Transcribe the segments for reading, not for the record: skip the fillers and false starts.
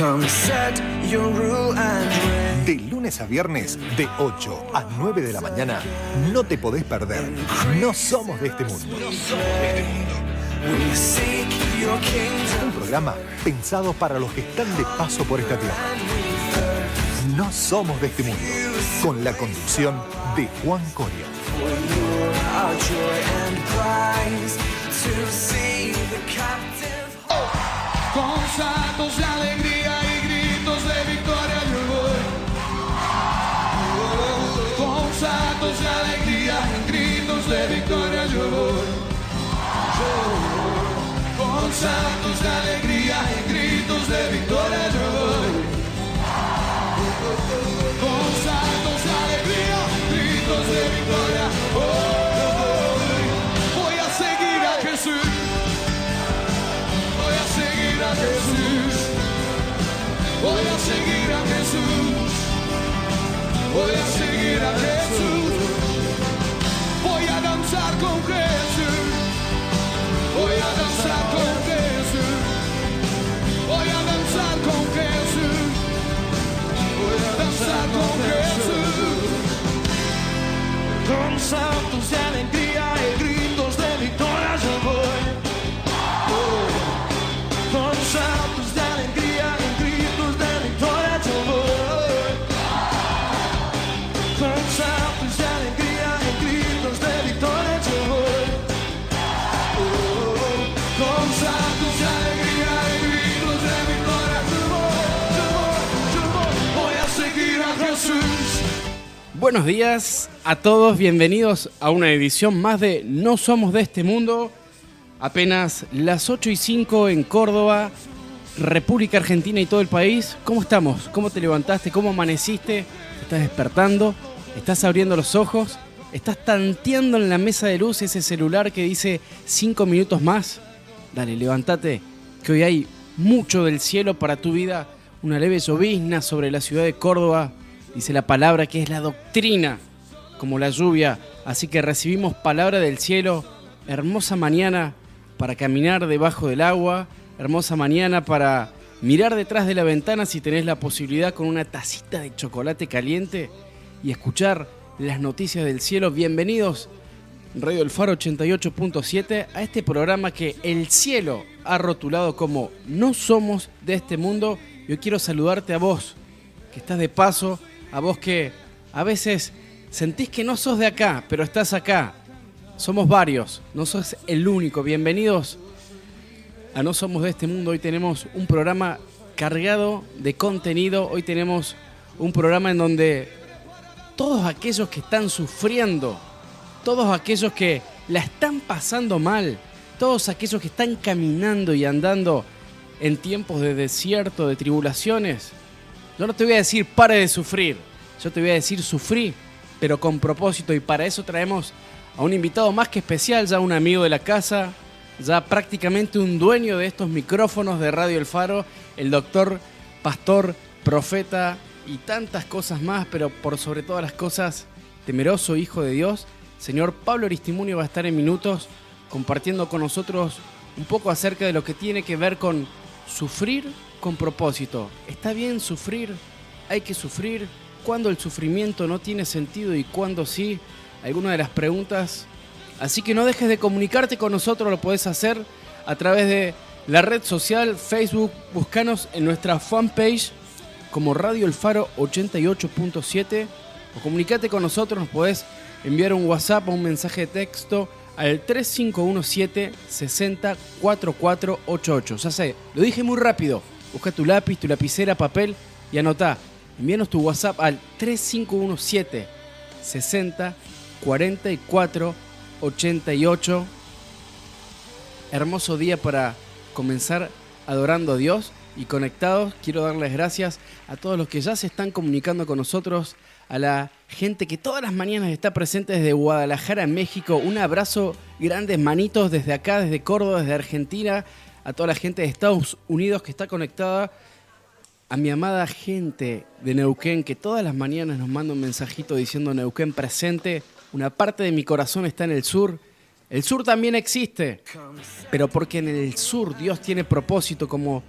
Come set your rule and reign. De lunes a viernes, de 8 a 9 de la mañana, no te podés perder. No somos de este mundo. We seek your kingdom. Un programa pensado para los que están de paso por esta tierra. No somos de este mundo. Con la conducción de Juan Coria. Our joy and prize to see the captive. Con saltos de alegría y gritos de victoria yo voy. Con saltos de alegría y gritos de victoria yo voy. Con saltos de alegría y gritos de victoria yo voy. Con saltos de alegría y gritos de victoria voy. Voy a seguir a Jesús. Voy a seguir a Jesús. Voy a seguir a Jesús. Voy a seguir a Jesús. Voy a danzar con Jesús. Voy a danzar con Jesús. Voy a danzar con Jesús. Voy a danzar con Jesús. Con saltos de alegría y gritos de victoria yo voy. Con saltos de alegría y gritos de victoria yo voy. Con saltos de alegría y gritos de victoria yo voy. Con saltos de alegría y gritos de victoria yo voy. Voy a seguir a Jesús. Buenos días a todos, bienvenidos a una edición más de No Somos de Este Mundo. Apenas las 8:05 en Córdoba, República Argentina y todo el país. ¿Cómo estamos? ¿Cómo te levantaste? ¿Cómo amaneciste? ¿Te estás despertando? ¿Estás abriendo los ojos? ¿Estás tanteando en la mesa de luz ese celular que dice 5 minutos más? Dale, levántate, que hoy hay mucho del cielo para tu vida. Una leve llovizna sobre la ciudad de Córdoba. Dice la palabra que es la doctrina, como la lluvia. Así que recibimos palabra del cielo. Hermosa mañana para caminar debajo del agua, hermosa mañana para mirar detrás de la ventana si tenés la posibilidad con una tacita de chocolate caliente y escuchar las noticias del cielo. Bienvenidos, Radio El Faro 88.7, a este programa que el cielo ha rotulado como No Somos de Este Mundo. Yo quiero saludarte a vos, que estás de paso, a vos que a veces sentís que no sos de acá, pero estás acá. Somos varios, no sos el único. Bienvenidos a No Somos de Este Mundo. Hoy tenemos un programa cargado de contenido. Hoy tenemos un programa en donde todos aquellos que están sufriendo, todos aquellos que la están pasando mal, todos aquellos que están caminando y andando en tiempos de desierto, de tribulaciones, yo no te voy a decir pare de sufrir, yo te voy a decir sufrí, pero con propósito. Y para eso traemos a un invitado más que especial, ya un amigo de la casa, ya prácticamente un dueño de estos micrófonos de Radio El Faro, el doctor, pastor, profeta y tantas cosas más, pero por sobre todas las cosas, temeroso hijo de Dios. Señor Pablo Aristimuño va a estar en minutos compartiendo con nosotros un poco acerca de lo que tiene que ver con sufrir con propósito. ¿Está bien sufrir? ¿Hay que sufrir? ¿Cuándo el sufrimiento no tiene sentido y cuándo sí? Algunas de las preguntas. Así que no dejes de comunicarte con nosotros, lo podés hacer a través de la red social Facebook. Búscanos en nuestra fanpage como Radio El Faro 88.7 o comunicate con nosotros, nos podés enviar un WhatsApp o un mensaje de texto al 3517 60 4488. Ya sé, lo dije muy rápido. Busca tu lápiz, tu lapicera, papel y anotá. Envíanos tu WhatsApp al 3517 60 44 88. Hermoso día para comenzar adorando a Dios y conectados. Quiero darles gracias a todos los que ya se están comunicando con nosotros, a la gente que todas las mañanas está presente desde Guadalajara, México. Un abrazo grande, manitos desde acá, desde Córdoba, desde Argentina, a toda la gente de Estados Unidos que está conectada, a mi amada gente de Neuquén, que todas las mañanas nos manda un mensajito diciendo Neuquén presente. Una parte de mi corazón está en el sur. El sur también existe, pero porque en el sur Dios tiene propósito, como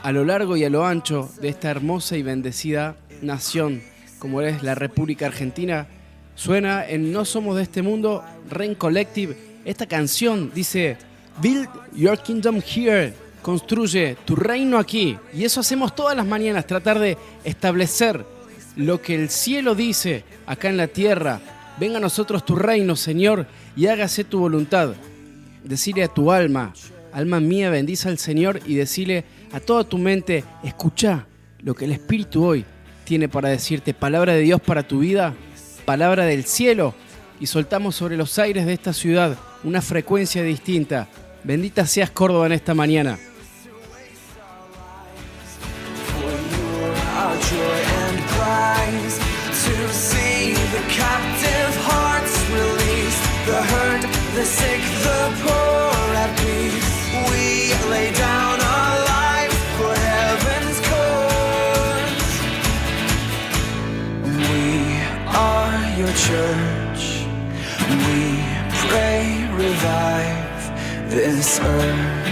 a lo largo y a lo ancho de esta hermosa y bendecida nación, como es la República Argentina, suena en No Somos de Este Mundo, Rain Collective. Esta canción dice: Build your kingdom here, construye tu reino aquí. Y eso hacemos todas las mañanas, tratar de establecer lo que el cielo dice acá en la tierra. Venga a nosotros tu reino, Señor, y hágase tu voluntad. Decile a tu alma: alma mía, bendice al Señor, y decile a toda tu mente: escucha lo que el Espíritu hoy tiene para decirte. Palabra de Dios para tu vida, palabra del cielo, y soltamos sobre los aires de esta ciudad una frecuencia distinta. Bendita seas, Córdoba, en esta mañana. Our joy and prize, to see the captive hearts released, the hurt, the sick, the poor at peace. We lay down our lives for heaven's cause. We are your church. We pray, revive this earth.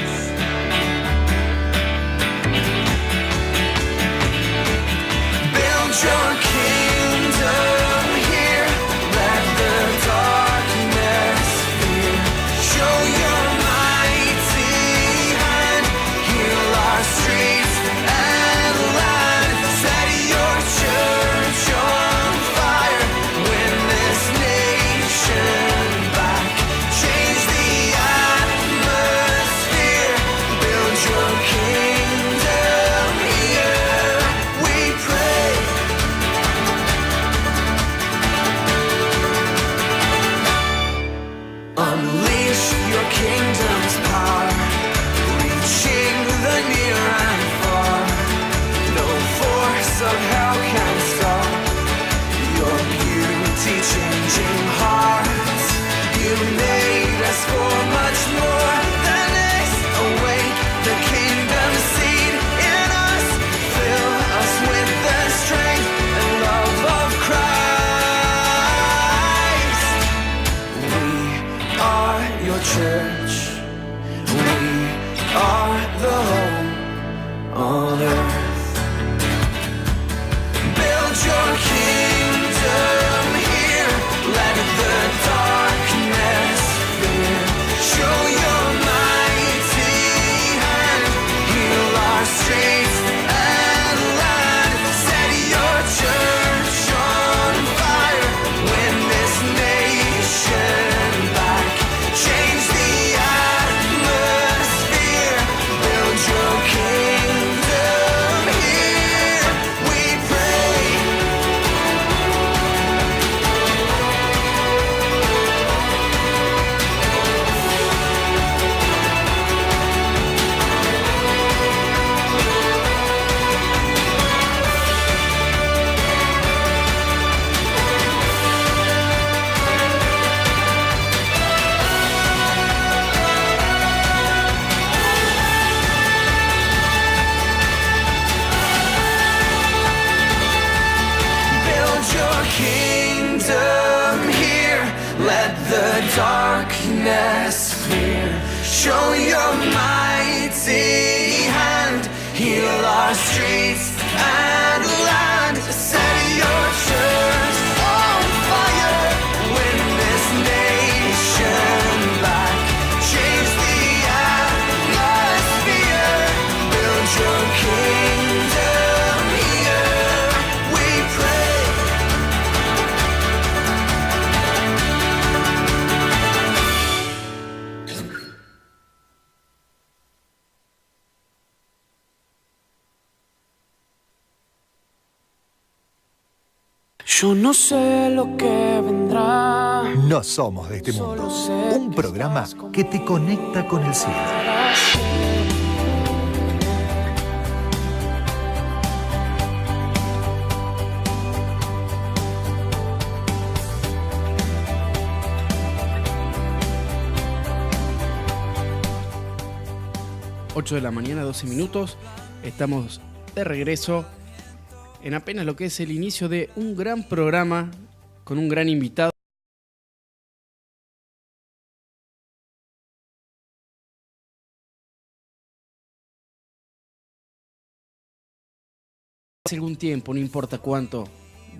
Your kingdom here, let the darkness fear. Show your mighty hand, heal our streets and land. Set your church on fire, win this nation back. Change the atmosphere, build your kingdom here. We pray. Unleash your kingdom's power, reaching the near and far. No force of hell can stop your beauty changing hearts. You made us for much more than this. Awake the kingdom seed in us. Fill us with the strength and love of Christ. Your church, we are the home on earth. Build your kingdom here, let the darkness fear. Show your mighty hand, heal our streets and land. Set your church on fire, win this nation back. Change the atmosphere, build your kingdom here. We pray. Kingdom here, let the darkness fear. Show your mighty hand, heal our streets and land. Set your church on fire, win this nation back. Change the atmosphere, build your kingdom here. We pray. Yo no sé lo que vendrá. No somos de este mundo. Un programa que te conecta con el cielo. 8 de la mañana, 12 minutos. Estamos de regreso en apenas lo que es el inicio de un gran programa con un gran invitado. hace algún tiempo, no importa cuánto,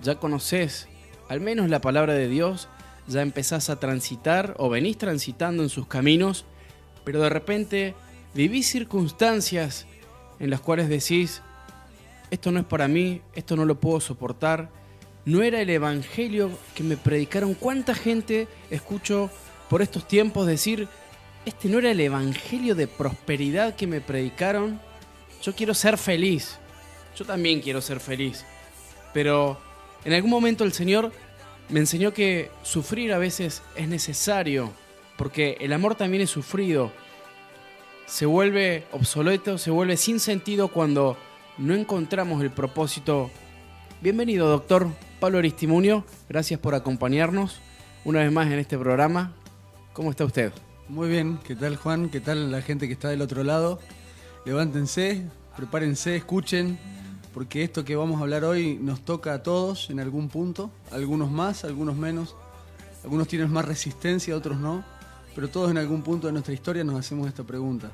ya conoces al menos la palabra de Dios, ya empezás a transitar o venís transitando en sus caminos, pero de repente vivís circunstancias en las cuales decís, esto no es para mí, esto no lo puedo soportar, no era el evangelio que me predicaron. ¿Cuánta gente escucho por estos tiempos decir, este no era el evangelio de prosperidad que me predicaron? Yo quiero ser feliz, yo también quiero ser feliz, pero en algún momento el Señor me enseñó que sufrir a veces es necesario, porque el amor también es sufrido. Se vuelve obsoleto, se vuelve sin sentido cuando no encontramos el propósito. Bienvenido, doctor Pablo Aristimuño. Gracias por acompañarnos una vez más en este programa. ¿Cómo está usted? Muy bien, ¿qué tal, Juan? ¿Qué tal la gente que está del otro lado? Levántense, prepárense, escuchen, porque esto que vamos a hablar hoy nos toca a todos en algún punto, algunos más, algunos menos, algunos tienen más resistencia, otros no, pero todos en algún punto de nuestra historia nos hacemos esta pregunta.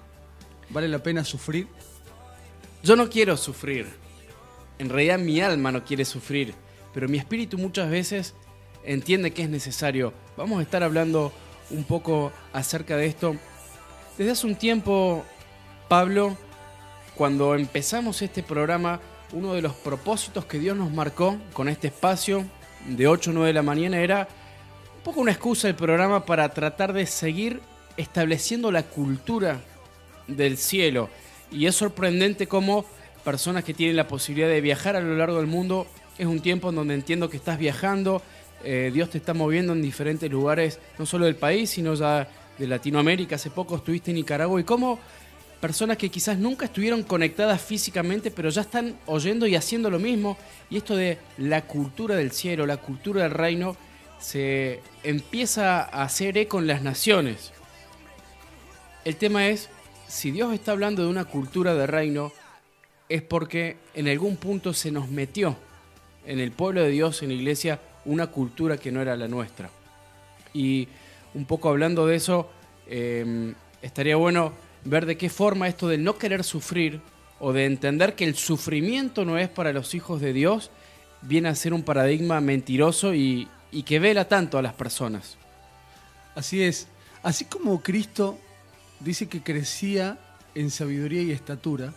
¿Vale la pena sufrir? Yo no quiero sufrir. En realidad mi alma no quiere sufrir, pero mi espíritu muchas veces entiende que es necesario. Vamos a estar hablando un poco acerca de esto. Desde hace un tiempo, Pablo, cuando empezamos este programa, uno de los propósitos que Dios nos marcó con este espacio de 8 o 9 de la mañana era un poco una excusa del programa para tratar de seguir estableciendo la cultura del cielo. Y es sorprendente cómo personas que tienen la posibilidad de viajar a lo largo del mundo, es un tiempo en donde entiendo que estás viajando, Dios te está moviendo en diferentes lugares, no solo del país, sino ya de Latinoamérica. Hace poco estuviste en Nicaragua, y cómo personas que quizás nunca estuvieron conectadas físicamente, pero ya están oyendo y haciendo lo mismo. Y esto de la cultura del cielo, la cultura del reino, se empieza a hacer eco en las naciones. El tema es, si Dios está hablando de una cultura de reino, es porque en algún punto se nos metió en el pueblo de Dios, en la iglesia, una cultura que no era la nuestra. Y un poco hablando de eso, estaría bueno ver de qué forma esto de no querer sufrir o de entender que el sufrimiento no es para los hijos de Dios, viene a ser un paradigma mentiroso y que vela tanto a las personas. Así es. Así como Cristo dice que crecía en sabiduría y estatura,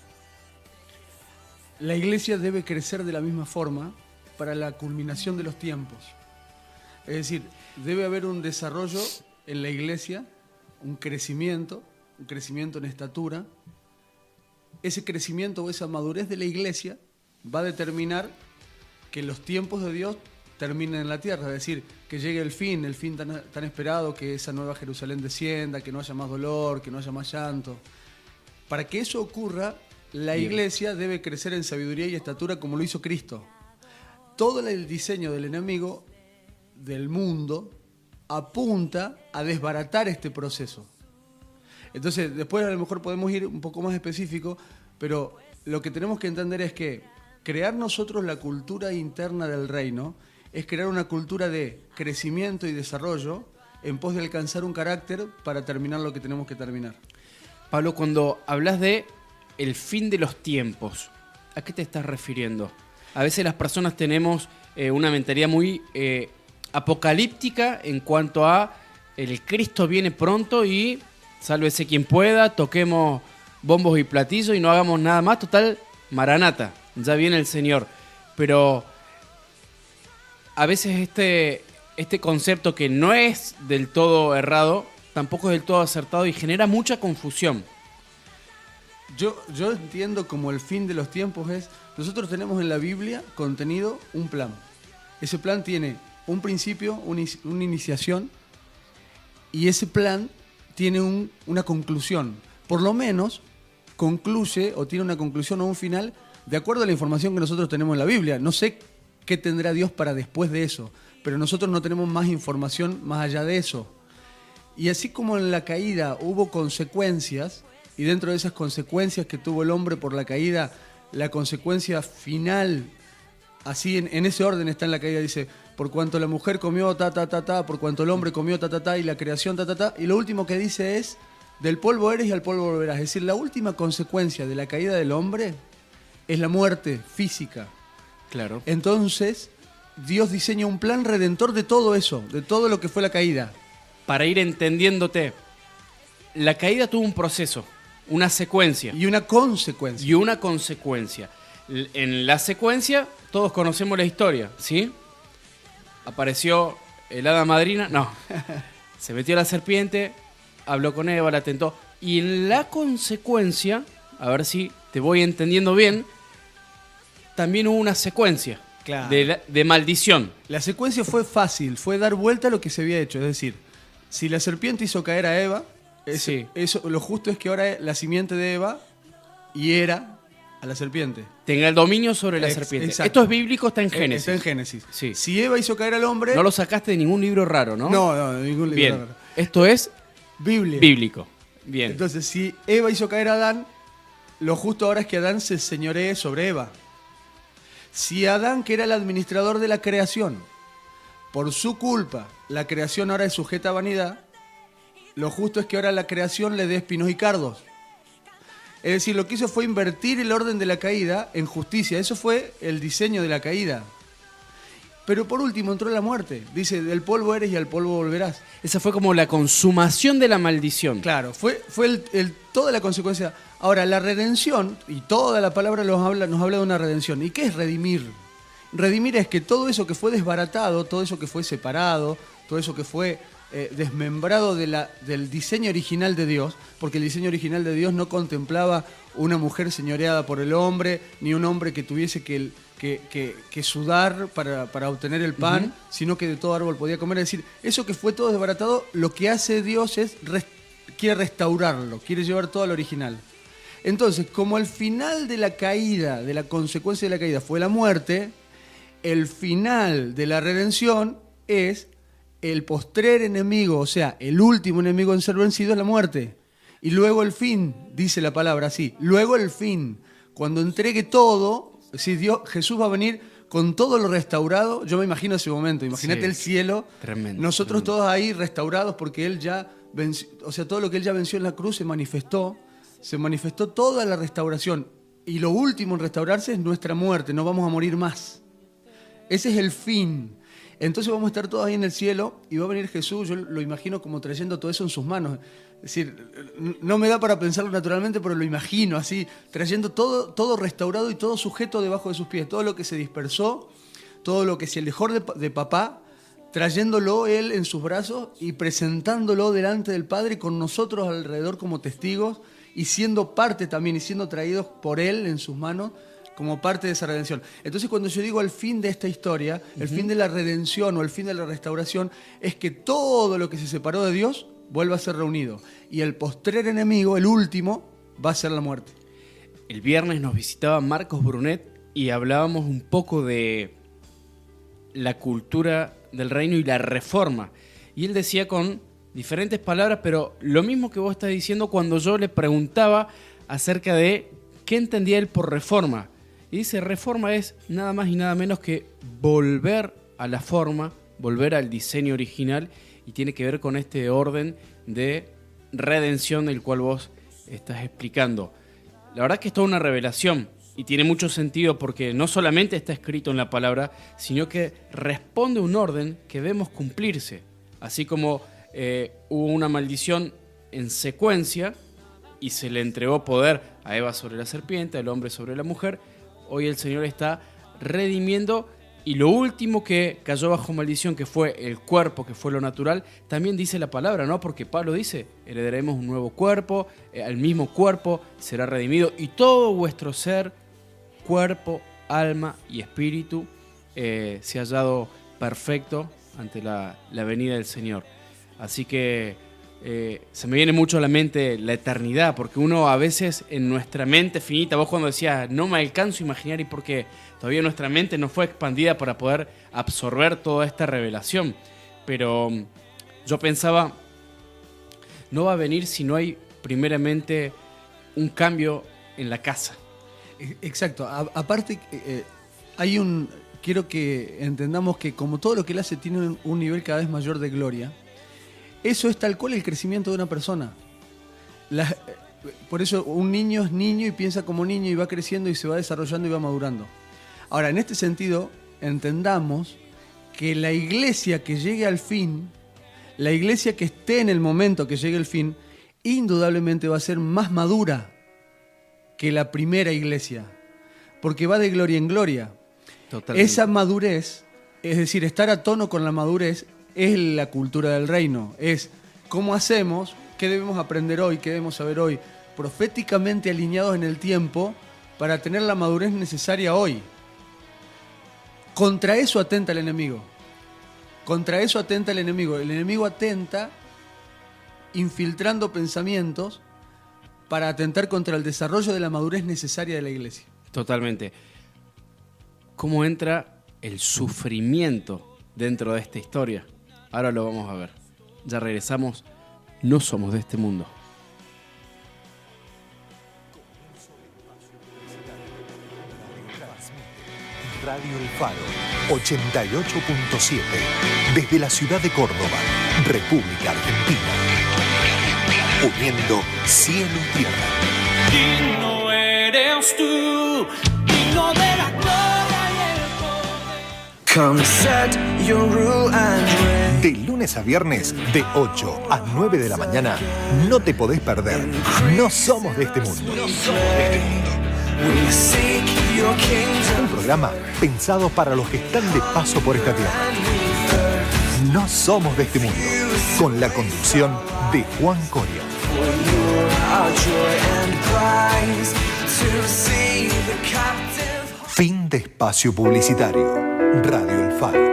la iglesia debe crecer de la misma forma para la culminación de los tiempos. Es decir, debe haber un desarrollo en la iglesia, un crecimiento en estatura. Ese crecimiento o esa madurez de la iglesia va a determinar que los tiempos de Dios terminen en la tierra, es decir, que llegue el fin tan esperado, que esa nueva Jerusalén descienda, que no haya más dolor, que no haya más llanto. Para que eso ocurra, la iglesia debe crecer en sabiduría y estatura como lo hizo Cristo. Todo el diseño del enemigo del mundo apunta a desbaratar este proceso. Entonces, después a lo mejor podemos ir un poco más específico, pero lo que tenemos que entender es que crear nosotros la cultura interna del reino es crear una cultura de crecimiento y desarrollo en pos de alcanzar un carácter para terminar lo que tenemos que terminar. Pablo, cuando hablas de el fin de los tiempos, ¿a qué te estás refiriendo? A veces las personas tenemos una mentalidad muy apocalíptica en cuanto a el Cristo viene pronto y sálvese quien pueda, toquemos bombos y platillos y no hagamos nada más. Total, Maranata, ya viene el Señor. Pero a veces este concepto, que no es del todo errado, tampoco es del todo acertado y genera mucha confusión. Yo entiendo como el fin de los tiempos es, nosotros tenemos en la Biblia contenido un plan. Ese plan tiene un principio, una iniciación, y ese plan tiene una conclusión. Por lo menos concluye o tiene una conclusión o un final de acuerdo a la información que nosotros tenemos en la Biblia. No sé qué tendrá Dios para después de eso, pero nosotros no tenemos más información más allá de eso. Y así como en la caída hubo consecuencias, y dentro de esas consecuencias que tuvo el hombre por la caída, la consecuencia final, así en ese orden está en la caída, dice, por cuanto la mujer comió por cuanto el hombre comió y la creación y lo último que dice es, del polvo eres y al polvo volverás. Es decir, la última consecuencia de la caída del hombre es la muerte física. Claro. Entonces, Dios diseña un plan redentor de todo eso, de todo lo que fue la caída. Para ir entendiéndote, la caída tuvo un proceso, una secuencia Y una consecuencia. y una consecuencia. En la secuencia, todos conocemos la historia, ¿sí? Apareció el hada madrina, no. Se metió la serpiente, habló con Eva, la tentó. Y en la consecuencia, a ver si te voy entendiendo bien, también hubo una secuencia Claro. de maldición. La secuencia fue fácil, fue dar vuelta a lo que se había hecho. Es decir, si la serpiente hizo caer a Eva, Sí. eso, lo justo es que ahora la simiente de Eva hiera a la serpiente. Tenga el dominio sobre la serpiente. Exacto. Esto es bíblico, está en Génesis. Está en Génesis. Sí. Si Eva hizo caer al hombre... No lo sacaste de ningún libro raro, ¿no? No, ningún libro. Bien. raro. Esto es Biblia. bíblico. Bien. Entonces, si Eva hizo caer a Adán, lo justo ahora es que Adán se señoree sobre Eva. Si Adán, que era el administrador de la creación, por su culpa, la creación ahora es sujeta a vanidad, lo justo es que ahora la creación le dé espinos y cardos. Es decir, lo que hizo fue invertir el orden de la caída en justicia. Eso fue el diseño de la caída. Pero por último entró la muerte. Dice, del polvo eres y al polvo volverás. Esa fue como la consumación de la maldición. Claro, fue toda la consecuencia. Ahora, la redención, y toda la palabra nos habla de una redención. ¿Y qué es redimir? Redimir es que todo eso que fue desbaratado, todo eso que fue separado, todo eso que fue desmembrado del diseño original de Dios, porque el diseño original de Dios no contemplaba una mujer señoreada por el hombre, ni un hombre que tuviese que sudar para obtener el pan, sino que de todo árbol podía comer. Es decir, eso que fue todo desbaratado, lo que hace Dios es quiere restaurarlo, quiere llevar todo al original. Entonces, como el final de la caída, de la consecuencia de la caída fue la muerte, el final de la redención es el postrer enemigo, o sea, el último enemigo en ser vencido es la muerte. Y luego el fin, dice la palabra así, luego el fin, cuando entregue todo, si Jesús va a venir con todo lo restaurado. Yo me imagino ese momento, imagínate Sí. el cielo, Tremendo, nosotros tremendo. todos ahí restaurados porque Él ya venció, o sea, todo lo que Él ya venció en la cruz se manifestó toda la restauración. Y lo último en restaurarse es nuestra muerte, no vamos a morir más. Ese es el fin. Entonces vamos a estar todos ahí en el cielo y va a venir Jesús, yo lo imagino como trayendo todo eso en sus manos. Es decir, no me da para pensarlo naturalmente, pero lo imagino así, trayendo todo restaurado y todo sujeto debajo de sus pies. Todo lo que se dispersó, todo lo que se alejó de papá, trayéndolo Él en sus brazos y presentándolo delante del Padre con nosotros alrededor como testigos y siendo parte también y siendo traídos por Él en sus manos como parte de esa redención. Entonces, cuando yo digo el fin de esta historia, el fin de la redención o el fin de la restauración, es que todo lo que se separó de Dios vuelva a ser reunido. Y el postrer enemigo, el último, va a ser la muerte. El viernes nos visitaba Marcos Brunet y hablábamos un poco de la cultura del reino y la reforma. Y él decía con diferentes palabras, pero lo mismo que vos estás diciendo cuando yo le preguntaba acerca de qué entendía él por reforma. Y dice, reforma es nada más y nada menos que volver a la forma, volver al diseño original, y tiene que ver con este orden de redención del cual vos estás explicando. La verdad que es toda una revelación y tiene mucho sentido porque no solamente está escrito en la palabra, sino que responde a un orden que vemos cumplirse. Así como hubo una maldición en secuencia y se le entregó poder a Eva sobre la serpiente, al hombre sobre la mujer, hoy el Señor está redimiendo. Y lo último que cayó bajo maldición, que fue el cuerpo, que fue lo natural, también dice la palabra, ¿no? Porque Pablo dice, heredaremos un nuevo cuerpo, el mismo cuerpo será redimido y todo vuestro ser, cuerpo, alma y espíritu, se ha hallado perfecto ante la venida del Señor. Así que se me viene mucho a la mente la eternidad, porque uno a veces en nuestra mente finita, vos cuando decías, no me alcanzo a imaginar, y porque todavía nuestra mente no fue expandida para poder absorber toda esta revelación. Pero yo pensaba, no va a venir si no hay primeramente un cambio en la casa. Exacto. Aparte, quiero que entendamos que como todo lo que Él hace tiene un nivel cada vez mayor de gloria, eso es tal cual el crecimiento de una persona. Por eso un niño es niño y piensa como niño y va creciendo y se va desarrollando y va madurando. Ahora, en este sentido, entendamos que la iglesia que llegue al fin, la iglesia que esté en el momento que llegue el fin, indudablemente va a ser más madura que la primera iglesia, porque va de gloria en gloria. Totalmente. Esa madurez, es decir, estar a tono con la madurez, es la cultura del reino, es cómo hacemos, qué debemos aprender hoy, qué debemos saber hoy, proféticamente alineados en el tiempo para tener la madurez necesaria hoy. Contra eso atenta el enemigo. Contra eso atenta el enemigo. El enemigo atenta infiltrando pensamientos para atentar contra el desarrollo de la madurez necesaria de la iglesia. Totalmente. ¿Cómo entra el sufrimiento dentro de esta historia? Ahora lo vamos a ver. Ya regresamos. No somos de este mundo. Radio El Faro, 88.7, desde la ciudad de Córdoba, República Argentina. Uniendo cielo y tierra. Digno eres tú, digno de la gloria y el poder. Come set your rule and reign. De lunes a viernes, de 8 a 9 de la mañana, no te podés perder. No somos de este mundo. We seek your kingdom. Un programa pensado para los que están de paso por esta tierra. No somos de este mundo. Con la conducción de Juan Coria. Our joy and prize to see the captive. Fin de espacio publicitario. Radio El Faro.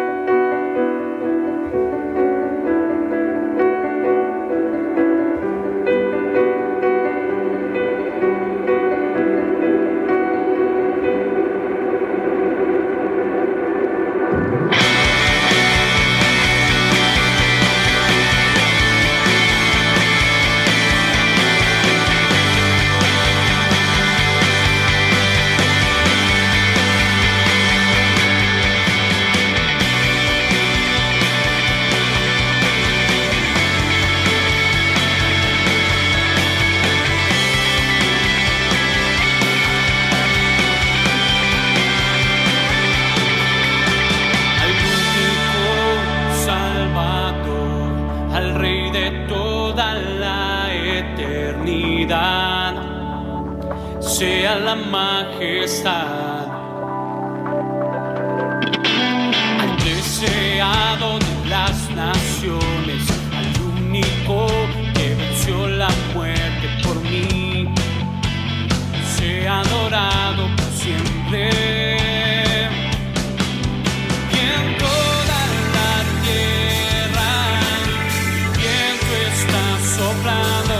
Sea la majestad al deseado de las naciones, al único que venció la muerte por mí, sea adorado por siempre. Y en toda la tierra el viento está soplando.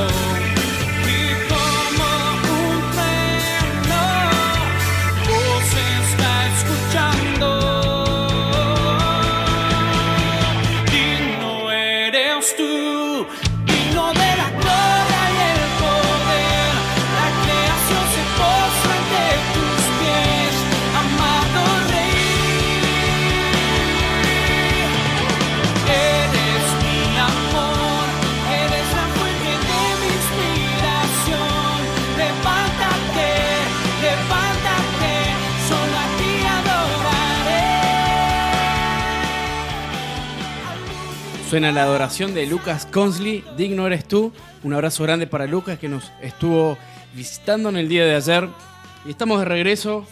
Suena la adoración de Lucas Consley, Digno eres tú. Un abrazo grande para Lucas que nos estuvo visitando en el día de ayer. Y estamos de regreso,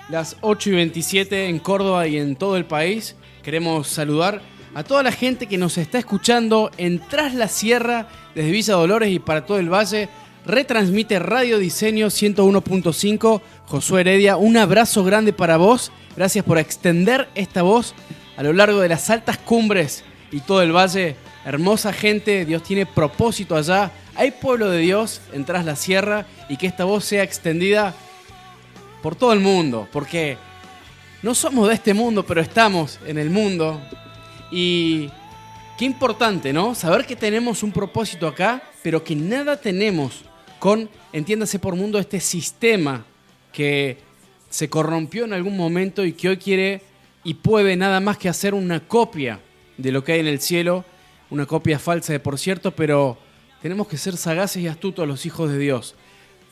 las 8:27 en Córdoba y en todo el país. Queremos saludar a toda la gente que nos está escuchando en Tras la Sierra, desde Villa Dolores y para todo el valle. Retransmite Radio Diseño 101.5. Josué Heredia, un abrazo grande para vos. Gracias por extender esta voz a lo largo de las altas cumbres y todo el valle. Hermosa gente, Dios tiene propósito allá. Hay pueblo de Dios en Tras la Sierra y que esta voz sea extendida por todo el mundo, porque no somos de este mundo, pero estamos en el mundo. Y qué importante, ¿no? Saber que tenemos un propósito acá, pero que nada tenemos con, entiéndase por mundo, este sistema que se corrompió en algún momento y que hoy quiere y puede nada más que hacer una copia de lo que hay en el cielo, una copia falsa de por cierto, pero tenemos que ser sagaces y astutos los hijos de Dios.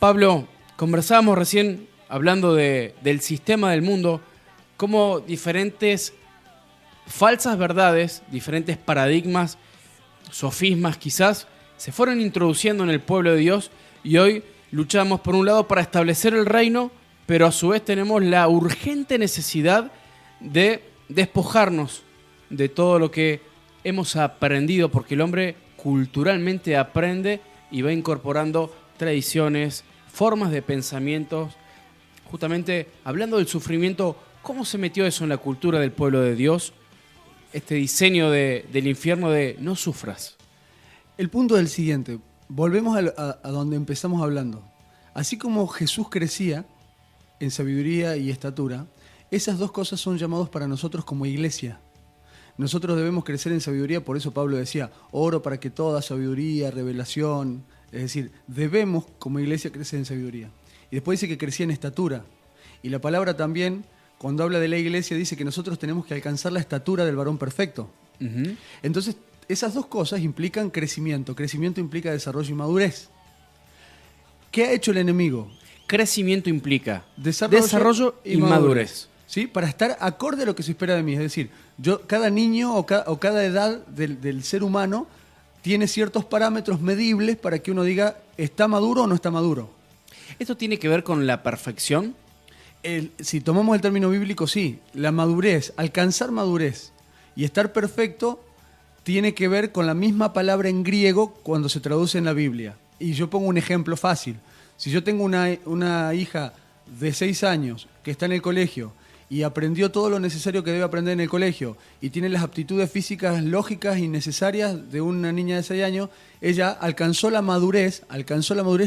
Pablo, conversábamos recién hablando del sistema del mundo. cómo diferentes falsas verdades, diferentes paradigmas, sofismas quizás, se fueron introduciendo en el pueblo de Dios y hoy luchamos por un lado para establecer el reino, pero a su vez tenemos la urgente necesidad de despojarnos de todo lo que hemos aprendido, porque el hombre culturalmente aprende y va incorporando tradiciones, formas de pensamientos. Justamente hablando del sufrimiento, ¿cómo se metió eso en la cultura del pueblo de Dios? Este diseño del infierno de no sufras. El punto es el siguiente. Volvemos a donde empezamos hablando. Así como Jesús crecía en sabiduría y estatura, esas dos cosas son llamados para nosotros como iglesia. Nosotros debemos crecer en sabiduría, por eso Pablo decía, oro para que toda sabiduría, revelación, es decir, debemos como iglesia crecer en sabiduría. Y después dice que crecía en estatura. Y la palabra también, cuando habla de la iglesia, dice que nosotros tenemos que alcanzar la estatura del varón perfecto. Uh-huh. Entonces, esas dos cosas implican crecimiento. Crecimiento implica desarrollo y madurez. ¿Qué ha hecho el enemigo? Crecimiento implica Desarrollo y madurez. ¿Sí? Para estar acorde a lo que se espera de mí. Es decir, cada niño o cada edad del ser humano tiene ciertos parámetros medibles para que uno diga, ¿está maduro o no está maduro? ¿Esto tiene que ver con la perfección? Si tomamos el término bíblico, sí. La madurez, alcanzar madurez y estar perfecto tiene que ver con la misma palabra en griego cuando se traduce en la Biblia. Y yo pongo un ejemplo fácil. Si yo tengo una hija de 6 años que está en el colegio y aprendió todo lo necesario que debe aprender en el colegio y tiene las aptitudes físicas lógicas y necesarias de una niña de 6 años, ella alcanzó la madurez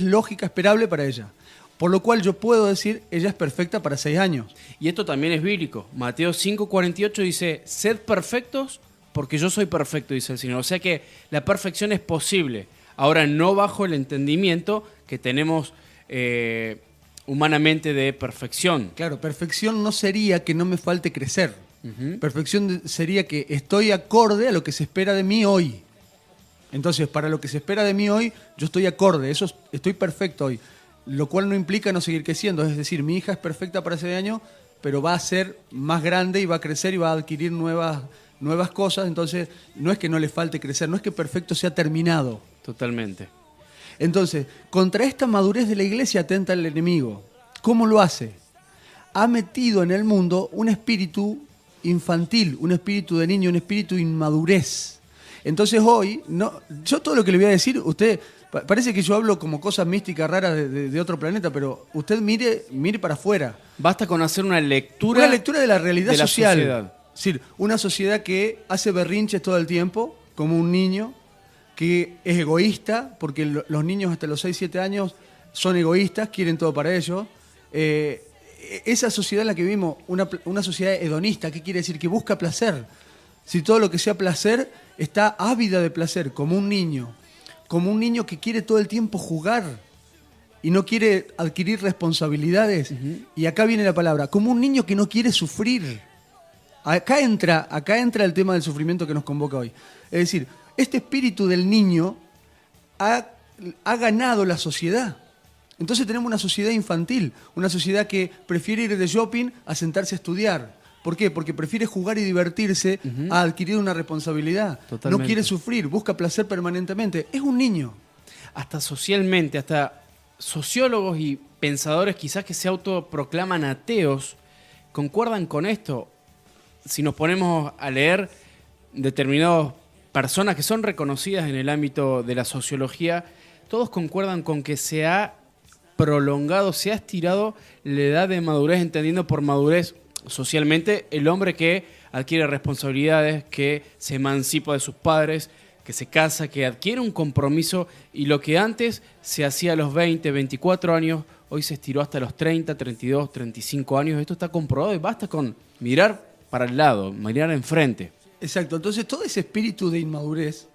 lógica esperable para ella. Por lo cual yo puedo decir, ella es perfecta para 6 años. Y esto también es bíblico. Mateo 5:48 dice, sed perfectos porque yo soy perfecto, dice el Señor. O sea que la perfección es posible. Ahora, no bajo el entendimiento que tenemos humanamente de perfección. Claro, perfección no sería que no me falte crecer. Uh-huh. Perfección sería que estoy acorde a lo que se espera de mí hoy. Entonces, para lo que se espera de mí hoy, yo estoy acorde, estoy perfecto hoy. Lo cual no implica no seguir creciendo. Es decir, mi hija es perfecta para ese año, pero va a ser más grande y va a crecer y va a adquirir nuevas cosas. Entonces, no es que no le falte crecer, no es que perfecto sea terminado. Totalmente. Entonces, contra esta madurez de la iglesia atenta el enemigo. ¿Cómo lo hace? Ha metido en el mundo un espíritu infantil, un espíritu de niño, un espíritu de inmadurez. Entonces hoy, yo todo lo que le voy a decir, usted, parece que yo hablo como cosas místicas raras de otro planeta, pero usted mire para afuera. Basta con hacer una lectura de la realidad de la social. sociedad. Es decir, una sociedad que hace berrinches todo el tiempo, como un niño, que es egoísta, porque los niños hasta los 6, 7 años son egoístas, quieren todo para ellos. Esa sociedad en la que vivimos, una sociedad hedonista, ¿qué quiere decir? Que busca placer. Si todo lo que sea placer, está ávida de placer, como un niño que quiere todo el tiempo jugar y no quiere adquirir responsabilidades. Uh-huh. Y acá viene la palabra, como un niño que no quiere sufrir. Acá entra el tema del sufrimiento que nos convoca hoy. Es decir, este espíritu del niño ha ganado la sociedad. Entonces tenemos una sociedad infantil, una sociedad que prefiere ir de shopping a sentarse a estudiar. ¿Por qué? Porque prefiere jugar y divertirse uh-huh. a adquirir una responsabilidad. Totalmente. No quiere sufrir, busca placer permanentemente. Es un niño. Hasta socialmente, hasta sociólogos y pensadores quizás que se autoproclaman ateos, concuerdan con esto. Si nos ponemos a leer determinadas personas que son reconocidas en el ámbito de la sociología, todos concuerdan con que se ha prolongado, se ha estirado la edad de madurez, entendiendo por madurez socialmente el hombre que adquiere responsabilidades, que se emancipa de sus padres, que se casa, que adquiere un compromiso, y lo que antes se hacía a los 20, 24 años, hoy se estiró hasta los 30, 32, 35 años. Esto está comprobado y basta con mirar para el lado, mirar enfrente. Exacto, entonces todo ese espíritu de inmadurez,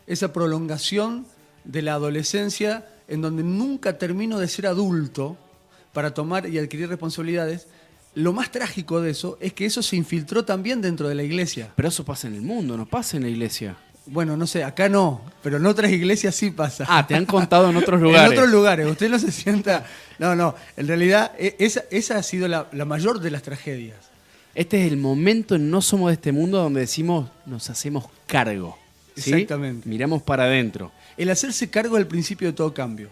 esa prolongación de la adolescencia en donde nunca termino de ser adulto para tomar y adquirir responsabilidades, lo más trágico de eso es que eso se infiltró también dentro de la iglesia. Pero eso pasa en el mundo, no pasa en la iglesia. Bueno, no sé, acá no, pero en otras iglesias sí pasa. Ah, te han contado en otros lugares. En otros lugares, usted no se sienta... No, en realidad esa ha sido la mayor de las tragedias. Este es el momento en No Somos de este Mundo donde decimos, nos hacemos cargo. ¿sí? Exactamente. Miramos para adentro. El hacerse cargo es el principio de todo cambio.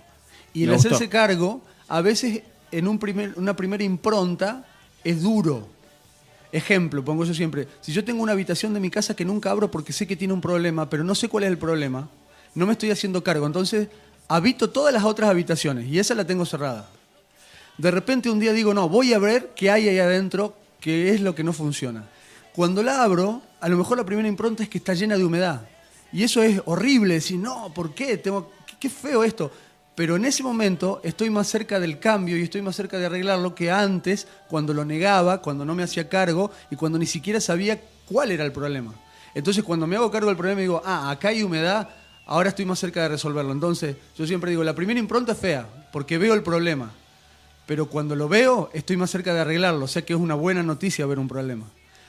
Y el Me gustó. hacerse cargo, a veces en una primera impronta, es duro. Ejemplo, pongo yo siempre, si yo tengo una habitación de mi casa que nunca abro porque sé que tiene un problema, pero no sé cuál es el problema, no me estoy haciendo cargo. Entonces, habito todas las otras habitaciones y esa la tengo cerrada. De repente un día digo, no, voy a ver qué hay ahí adentro, qué es lo que no funciona. Cuando la abro, a lo mejor la primera impronta es que está llena de humedad. Y eso es horrible, decir, no, ¿por qué? Qué feo esto. Pero en ese momento estoy más cerca del cambio y estoy más cerca de arreglarlo que antes, cuando lo negaba, cuando no me hacía cargo y cuando ni siquiera sabía cuál era el problema. Entonces, cuando me hago cargo del problema, digo, acá hay humedad, ahora estoy más cerca de resolverlo. Entonces, yo siempre digo, la primera impronta es fea, porque veo el problema. Pero cuando lo veo, estoy más cerca de arreglarlo. O sea que es una buena noticia ver un problema.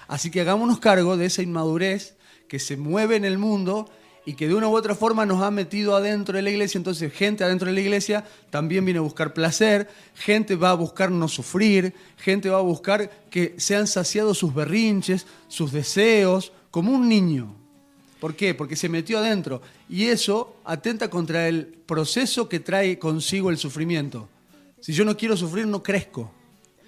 Así que hagámonos cargo de esa inmadurez que se mueve en el mundo y que de una u otra forma nos ha metido adentro de la iglesia. Entonces, gente adentro de la iglesia también viene a buscar placer, gente va a buscar no sufrir, gente va a buscar que sean saciados sus berrinches, sus deseos, como un niño. ¿Por qué? Porque se metió adentro. Y eso atenta contra el proceso que trae consigo el sufrimiento. Si yo no quiero sufrir, no crezco.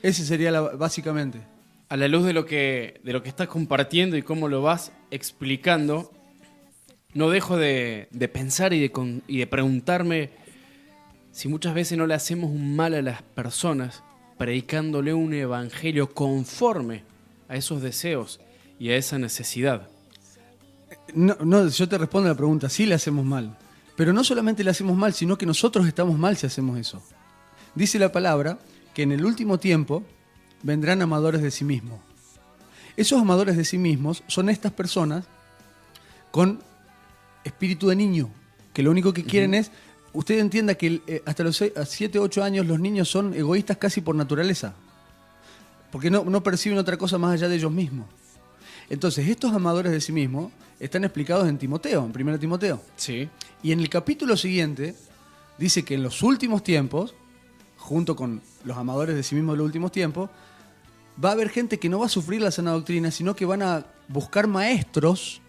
Ese sería básicamente. A la luz de lo que estás compartiendo y cómo lo vas explicando, no dejo de pensar y de preguntarme si muchas veces no le hacemos un mal a las personas predicándole un evangelio conforme a esos deseos y a esa necesidad. No, yo te respondo a la pregunta, sí le hacemos mal. Pero no solamente le hacemos mal, sino que nosotros estamos mal si hacemos eso. Dice la palabra que en el último tiempo vendrán amadores de sí mismos. Esos amadores de sí mismos son estas personas con espíritu de niño, que lo único que quieren es, usted entienda que hasta los 7, 8 años los niños son egoístas casi por naturaleza, porque no perciben otra cosa más allá de ellos mismos. Entonces, estos amadores de sí mismos están explicados en Timoteo, en 1 Timoteo. Sí. Y en el capítulo siguiente dice que en los últimos tiempos, junto con los amadores de sí mismos de los últimos tiempos, va a haber gente que no va a sufrir la sana doctrina, sino que van a buscar maestros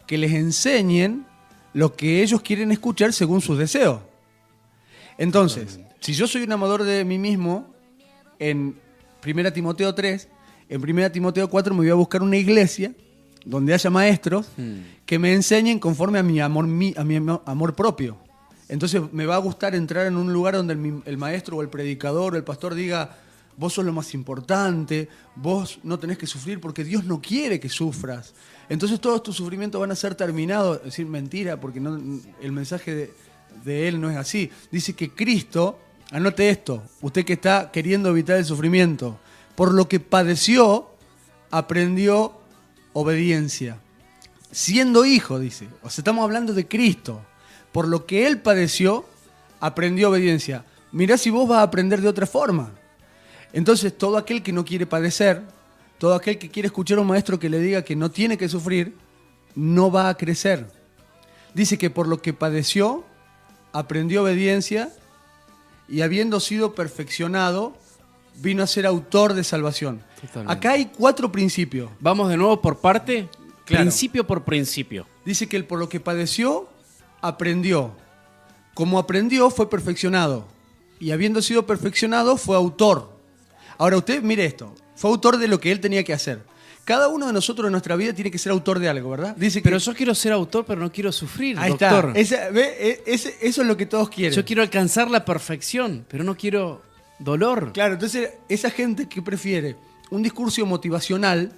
que les enseñen lo que ellos quieren escuchar según sus deseos. Entonces, si yo soy un amador de mí mismo, en 1 Timoteo 3, en 1 Timoteo 4 me voy a buscar una iglesia donde haya maestros que me enseñen conforme a mi amor propio. Entonces me va a gustar entrar en un lugar donde el maestro o el predicador o el pastor diga, vos sos lo más importante, vos no tenés que sufrir porque Dios no quiere que sufras. Entonces todos tus sufrimientos van a ser terminados. Es decir, mentira, porque el mensaje de Él no es así. Dice que Cristo, anote esto, usted que está queriendo evitar el sufrimiento, por lo que padeció, aprendió obediencia. Siendo hijo, dice. O sea, estamos hablando de Cristo. Por lo que Él padeció, aprendió obediencia. Mirá si vos vas a aprender de otra forma. Entonces, todo aquel que no quiere padecer, todo aquel que quiere escuchar a un maestro que le diga que no tiene que sufrir, no va a crecer. Dice que por lo que padeció, aprendió obediencia y habiendo sido perfeccionado, vino a ser autor de salvación. Totalmente. Acá hay 4 principios. Vamos de nuevo por parte, Claro. principio por principio. Dice que él por lo que padeció, aprendió. Como aprendió, fue perfeccionado. Y habiendo sido perfeccionado, fue autor. Ahora usted, mire esto. Fue autor de lo que él tenía que hacer. Cada uno de nosotros en nuestra vida tiene que ser autor de algo, ¿verdad? Dice que... Pero yo quiero ser autor, pero no quiero sufrir, Ahí doctor. está. Eso es lo que todos quieren. Yo quiero alcanzar la perfección, pero no quiero dolor. Claro, entonces esa gente que prefiere un discurso motivacional,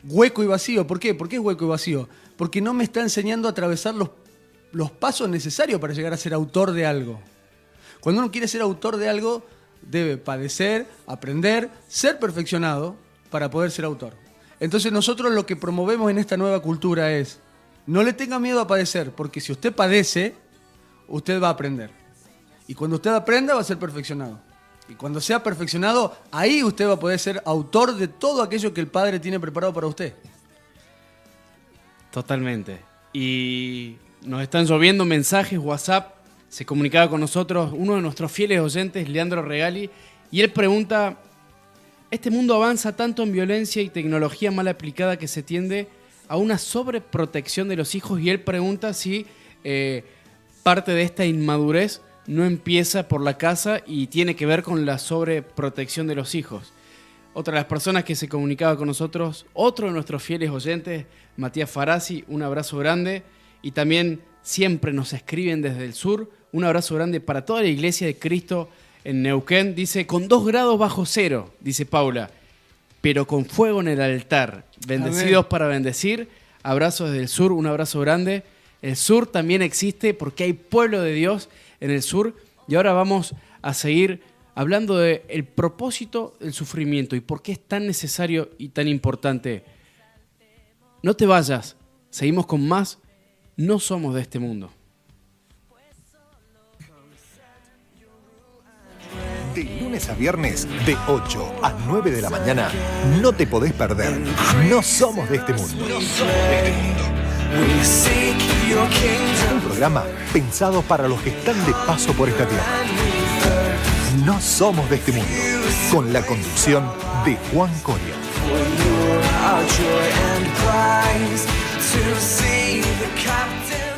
hueco y vacío. ¿Por qué? ¿Por qué es hueco y vacío? Porque no me está enseñando a atravesar los pasos necesarios para llegar a ser autor de algo. Cuando uno quiere ser autor de algo, debe padecer, aprender, ser perfeccionado para poder ser autor. Entonces nosotros lo que promovemos en esta nueva cultura es, no le tenga miedo a padecer, porque si usted padece, usted va a aprender. Y cuando usted aprenda, va a ser perfeccionado. Y cuando sea perfeccionado, ahí usted va a poder ser autor de todo aquello que el Padre tiene preparado para usted. Totalmente. Y nos están lloviendo mensajes, WhatsApp. Se comunicaba con nosotros uno de nuestros fieles oyentes, Leandro Regali, y él pregunta, Este mundo avanza tanto en violencia y tecnología mal aplicada que se tiende a una sobreprotección de los hijos, y él pregunta si parte de esta inmadurez no empieza por la casa y tiene que ver con la sobreprotección de los hijos. Otra de las personas que se comunicaba con nosotros, otro de nuestros fieles oyentes, Matías Farasi, un abrazo grande. Y también siempre nos escriben desde el sur, un abrazo grande para toda la Iglesia de Cristo en Neuquén. Dice, con 2 grados bajo cero, dice Paula, pero con fuego en el altar. Bendecidos Amén. para bendecir. Abrazos desde el sur, un abrazo grande. El sur también existe porque hay pueblo de Dios en el sur. Y ahora vamos a seguir hablando del propósito del sufrimiento y por qué es tan necesario y tan importante. No te vayas, seguimos con más. No somos de este mundo. De lunes a viernes, de 8 a 9 de la mañana, no te podés perder. No somos de este mundo. We seek your kingdom. Un programa pensado para los que están de paso por esta tierra. No somos de este mundo. Con la conducción de Juan Coria. Our joy and prize to see the captive.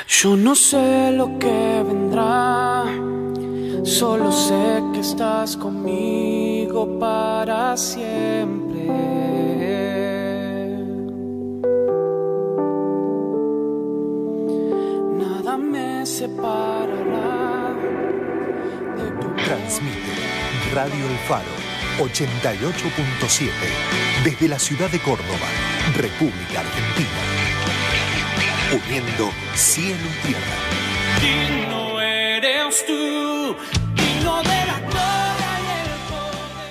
Yo no sé lo que vendrá, solo sé que estás conmigo para siempre. Nada me separará de tu Transmite Radio El Faro 88.7 desde la ciudad de Córdoba, República Argentina. Uniendo cielo y tierra. digno eres tú, digno de la gloria y el poder.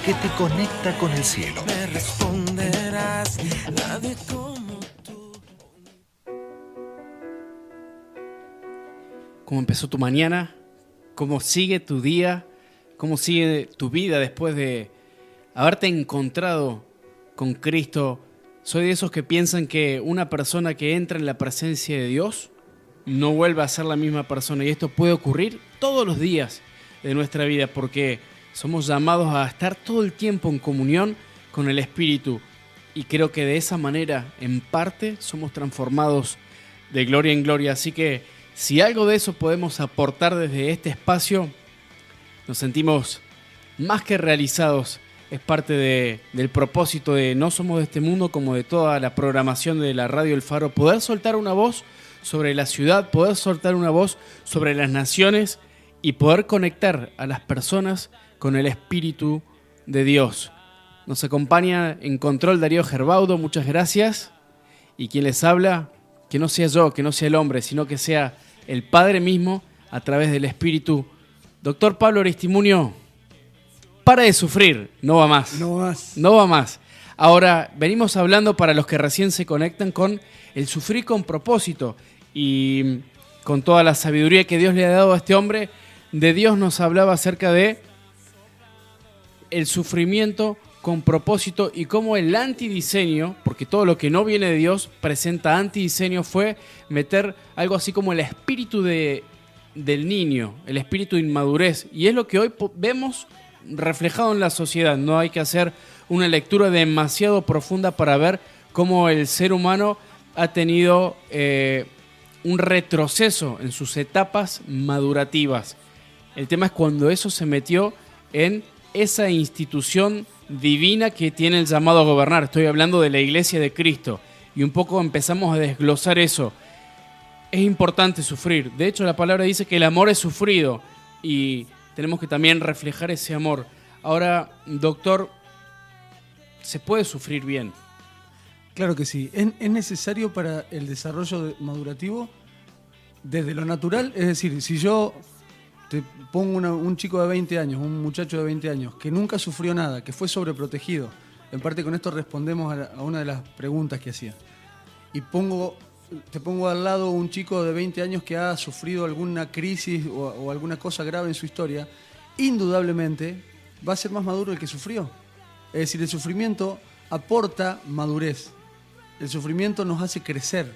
que te conecta con el cielo. Me responderás, nadie como tú. ¿Cómo empezó tu mañana? ¿Cómo sigue tu día? ¿Cómo sigue tu vida después de haberte encontrado con Cristo? Soy de esos que piensan que una persona que entra en la presencia de Dios no vuelve a ser la misma persona. Y esto puede ocurrir todos los días de nuestra vida porque somos llamados a estar todo el tiempo en comunión con el Espíritu. Y creo que de esa manera, en parte, somos transformados de gloria en gloria. Así que si algo de eso podemos aportar desde este espacio, nos sentimos más que realizados. Es parte del propósito de No Somos de este Mundo, como de toda la programación de la Radio El Faro, poder soltar una voz sobre la ciudad, poder soltar una voz sobre las naciones y poder conectar a las personas con el Espíritu de Dios. Nos acompaña en control Darío Gerbaudo, muchas gracias. Y quien les habla, que no sea yo, que no sea el hombre, sino que sea el Padre mismo a través del Espíritu. Doctor Pablo Aristimuño, para de sufrir, no va más. No más. No va más. Ahora, venimos hablando para los que recién se conectan con el sufrir con propósito y con toda la sabiduría que Dios le ha dado a este hombre. De Dios nos hablaba acerca de el sufrimiento con propósito y cómo el antidiseño, porque todo lo que no viene de Dios presenta antidiseño, fue meter algo así como el espíritu del niño, el espíritu de inmadurez. Y es lo que hoy vemos reflejado en la sociedad. No hay que hacer una lectura demasiado profunda para ver cómo el ser humano ha tenido un retroceso en sus etapas madurativas. El tema es cuando eso se metió en esa institución divina que tiene el llamado a gobernar. Estoy hablando de la Iglesia de Cristo. Y un poco empezamos a desglosar eso. Es importante sufrir. De hecho, la palabra dice que el amor es sufrido. Y tenemos que también reflejar ese amor. Ahora, doctor, ¿se puede sufrir bien? Claro que sí. Es necesario para el desarrollo madurativo desde lo natural. Es decir, si yo te pongo un chico de 20 años, un muchacho de 20 años, que nunca sufrió nada, que fue sobreprotegido. En parte con esto respondemos a una de las preguntas que hacía. Y te pongo al lado un chico de 20 años que ha sufrido alguna crisis o alguna cosa grave en su historia, indudablemente va a ser más maduro el que sufrió. Es decir, el sufrimiento aporta madurez. El sufrimiento nos hace crecer.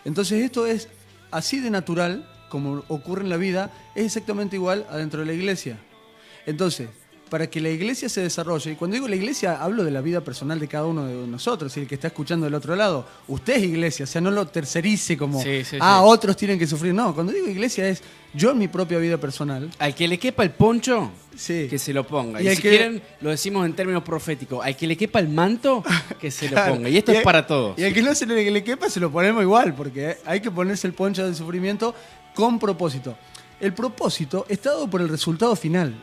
Entonces esto es así de natural, como ocurre en la vida, es exactamente igual adentro de la iglesia. Entonces, para que la iglesia se desarrolle, y cuando digo la iglesia hablo de la vida personal de cada uno de nosotros, y el que está escuchando del otro lado, usted es iglesia, o sea, no lo tercerice como, sí. Otros tienen que sufrir. No, cuando digo iglesia es yo en mi propia vida personal. Al que le quepa el poncho, sí, que se lo ponga. Y si quieren, lo decimos en términos proféticos, al que le quepa el manto, que se lo ponga. Y esto es para todos. Y al que no se le quepa, se lo ponemos igual, porque hay que ponerse el poncho del sufrimiento con propósito. El propósito está dado por el resultado final.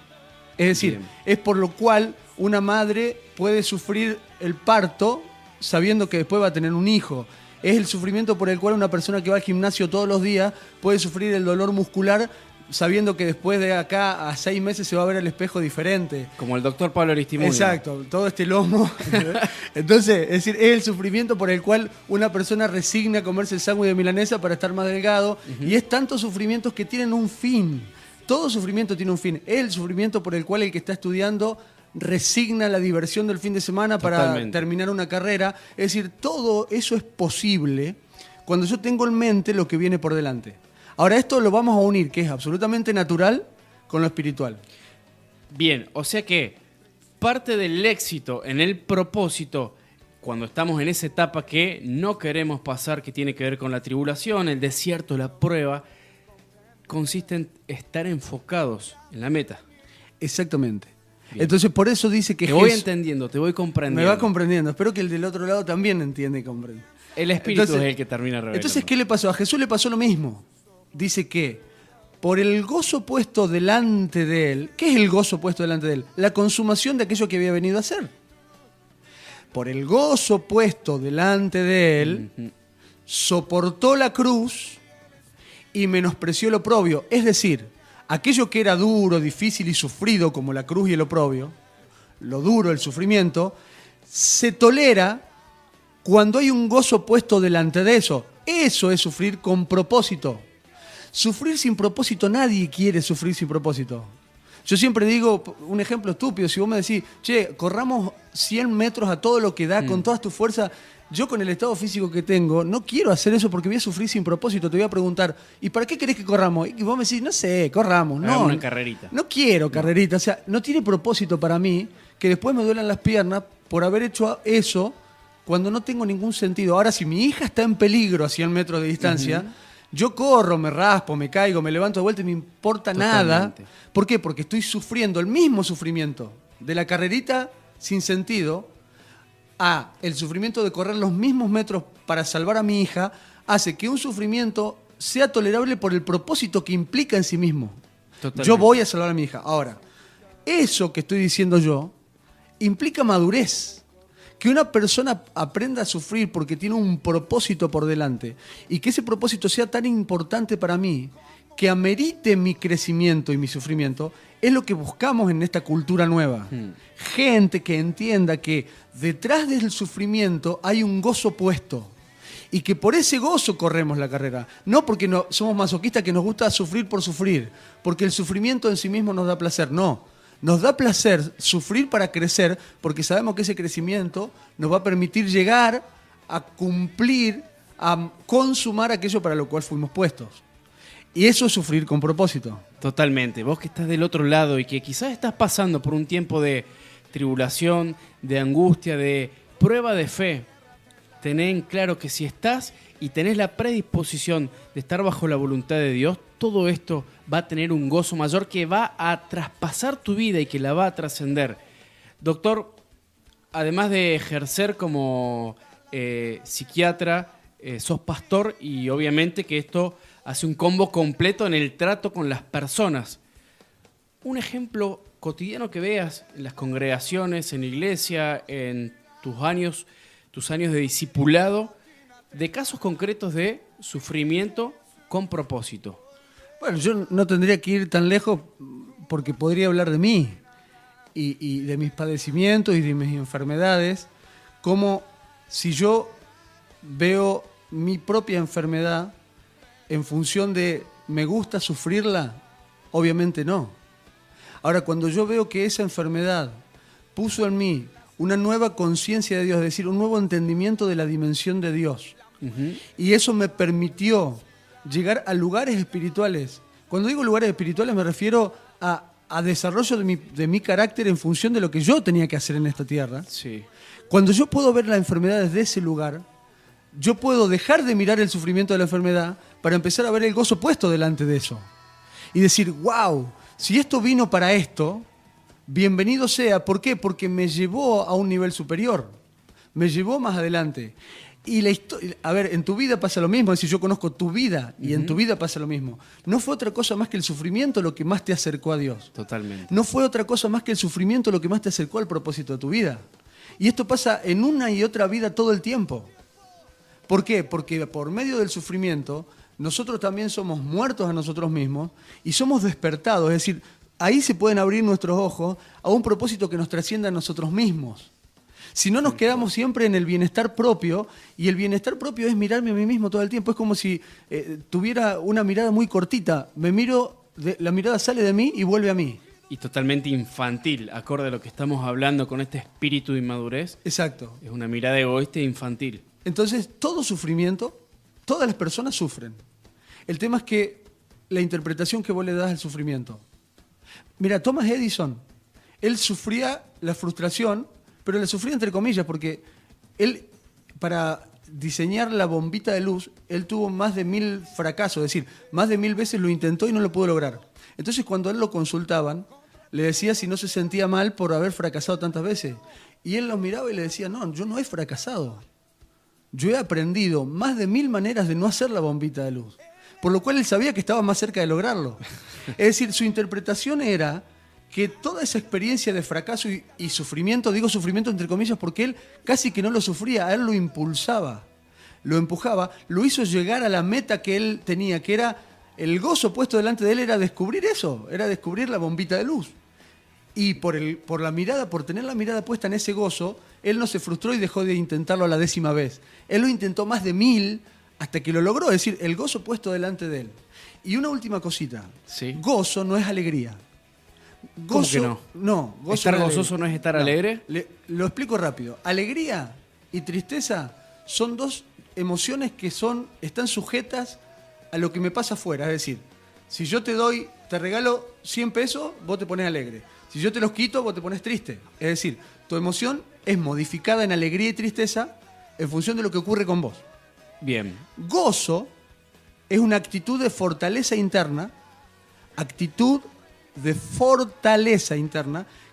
Es decir, bien, es por lo cual una madre puede sufrir el parto sabiendo que después va a tener un hijo. Es el sufrimiento por el cual una persona que va al gimnasio todos los días puede sufrir el dolor muscular sabiendo que después de acá a 6 meses se va a ver al espejo diferente. Como el doctor Pablo Aristimuño. Exacto, todo este lomo. Entonces, es decir, es el sufrimiento por el cual una persona resigna a comerse el sándwich de milanesa para estar más delgado. Y es tantos sufrimientos que tienen un fin. Todo sufrimiento tiene un fin. Es el sufrimiento por el cual el que está estudiando resigna la diversión del fin de semana para terminar una carrera. Es decir, todo eso es posible cuando yo tengo en mente lo que viene por delante. Ahora, esto lo vamos a unir, que es absolutamente natural, con lo espiritual. Bien, o sea que parte del éxito en el propósito, cuando estamos en esa etapa que no queremos pasar, que tiene que ver con la tribulación, el desierto, la prueba, consiste en estar enfocados en la meta. Exactamente. Bien. Entonces, por eso dice que te voy entendiendo, te voy comprendiendo. Me va comprendiendo. Espero que el del otro lado también entiende y comprende. El Espíritu es el que termina revelando. Entonces, ¿qué le pasó? A Jesús le pasó lo mismo. Dice que por el gozo puesto delante de él, ¿qué es el gozo puesto delante de él? La consumación de aquello que había venido a hacer. Por el gozo puesto delante de él, soportó la cruz y menospreció el oprobio. Es decir, aquello que era duro, difícil y sufrido como la cruz y el oprobio, lo duro, el sufrimiento, se tolera cuando hay un gozo puesto delante de eso. Eso es sufrir con propósito. Sufrir sin propósito, nadie quiere sufrir sin propósito. Yo siempre digo, un ejemplo estúpido, si vos me decís, che, corramos 100 metros a todo lo que da, con todas tus fuerzas, yo con el estado físico que tengo, no quiero hacer eso porque voy a sufrir sin propósito. Te voy a preguntar, ¿y para qué querés que corramos? Y vos me decís, no sé, corramos. No, una carrerita. No quiero carrerita, o sea, no tiene propósito para mí que después me duelan las piernas por haber hecho eso cuando no tengo ningún sentido. Ahora, si mi hija está en peligro a 100 metros de distancia, yo corro, me raspo, me caigo, me levanto de vuelta y no me importa nada. ¿Por qué? Porque estoy sufriendo el mismo sufrimiento de la carrerita sin sentido a el sufrimiento de correr los mismos metros para salvar a mi hija, hace que un sufrimiento sea tolerable por el propósito que implica en sí mismo. Totalmente. Yo voy a salvar a mi hija. Ahora, eso que estoy diciendo yo implica madurez. Que una persona aprenda a sufrir porque tiene un propósito por delante y que ese propósito sea tan importante para mí que amerite mi crecimiento y mi sufrimiento, es lo que buscamos en esta cultura nueva. Gente que entienda que detrás del sufrimiento hay un gozo puesto y que por ese gozo corremos la carrera. No porque no, somos masoquistas que nos gusta sufrir por sufrir, porque el sufrimiento en sí mismo nos da placer, no. Nos da placer sufrir para crecer porque sabemos que ese crecimiento nos va a permitir llegar a cumplir, a consumar aquello para lo cual fuimos puestos. Y eso es sufrir con propósito. Totalmente. Vos que estás del otro lado y que quizás estás pasando por un tiempo de tribulación, de angustia, de prueba de fe, tené en claro que si estás y tenés la predisposición de estar bajo la voluntad de Dios, todo esto va a tener un gozo mayor que va a traspasar tu vida y que la va a trascender. Doctor, además de ejercer como psiquiatra, sos pastor y obviamente que esto hace un combo completo en el trato con las personas. Un ejemplo cotidiano que veas en las congregaciones, en la iglesia, en tus años de discipulado, de casos concretos de sufrimiento con propósito. Bueno, yo no tendría que ir tan lejos porque podría hablar de mí y de mis padecimientos y de mis enfermedades, como si yo veo mi propia enfermedad en función de ¿me gusta sufrirla? Obviamente no. Ahora, cuando yo veo que esa enfermedad puso en mí una nueva conciencia de Dios, es decir, un nuevo entendimiento de la dimensión de Dios, y eso me permitió llegar a lugares espirituales. Cuando digo lugares espirituales me refiero a desarrollo de mi carácter en función de lo que yo tenía que hacer en esta tierra. Sí. Cuando yo puedo ver la enfermedad desde ese lugar, yo puedo dejar de mirar el sufrimiento de la enfermedad para empezar a ver el gozo puesto delante de eso. Y decir, wow, si esto vino para esto, bienvenido sea. ¿Por qué? Porque me llevó a un nivel superior. Me llevó más adelante. Y la historia, a ver, en tu vida pasa lo mismo, es decir, yo conozco tu vida y en tu vida pasa lo mismo. No fue otra cosa más que el sufrimiento lo que más te acercó a Dios. Totalmente. No fue otra cosa más que el sufrimiento lo que más te acercó al propósito de tu vida. Y esto pasa en una y otra vida todo el tiempo. ¿Por qué? Porque por medio del sufrimiento nosotros también somos muertos a nosotros mismos y somos despertados. Es decir, ahí se pueden abrir nuestros ojos a un propósito que nos trascienda a nosotros mismos. Si no, nos quedamos siempre en el bienestar propio, y el bienestar propio es mirarme a mí mismo todo el tiempo. Es como si tuviera una mirada muy cortita. Me miro, la mirada sale de mí y vuelve a mí. Y totalmente infantil, acorde a lo que estamos hablando con este espíritu de inmadurez. Exacto. Es una mirada egoísta e infantil. Entonces, todo sufrimiento, todas las personas sufren. El tema es que la interpretación que vos le das al sufrimiento. Mira, Thomas Edison, él sufría la frustración, pero la sufría entre comillas, porque él, para diseñar la bombita de luz, él tuvo más de 1000 fracasos, es decir, más de 1000 veces lo intentó y no lo pudo lograr. Entonces, cuando a él lo consultaban, le decía si no se sentía mal por haber fracasado tantas veces. Y él los miraba y le decía, no, yo no he fracasado. Yo he aprendido más de 1000 maneras de no hacer la bombita de luz. Por lo cual él sabía que estaba más cerca de lograrlo. Es decir, su interpretación era que toda esa experiencia de fracaso y sufrimiento, digo sufrimiento entre comillas porque él casi que no lo sufría, a él lo impulsaba, lo empujaba, lo hizo llegar a la meta que él tenía, que era el gozo puesto delante de él, era descubrir eso, era descubrir la bombita de luz. Y por la mirada, por tener la mirada puesta en ese gozo, él no se frustró y dejó de intentarlo a la 10ª vez. Él lo intentó más de 1000 hasta que lo logró, es decir, el gozo puesto delante de él. Y una última cosita. Sí. Gozo no es alegría. ¿Cómo que no? No, gozo ¿Estar no es gozoso alegría. no es estar alegre? Lo explico rápido. Alegría y tristeza son dos emociones que están sujetas a lo que me pasa afuera. Es decir, si yo te regalo 100 pesos, vos te pones alegre. Si yo te los quito, vos te pones triste. Es decir, tu emoción es modificada en alegría y tristeza en función de lo que ocurre con vos. Bien. Gozo es una actitud de fortaleza interna,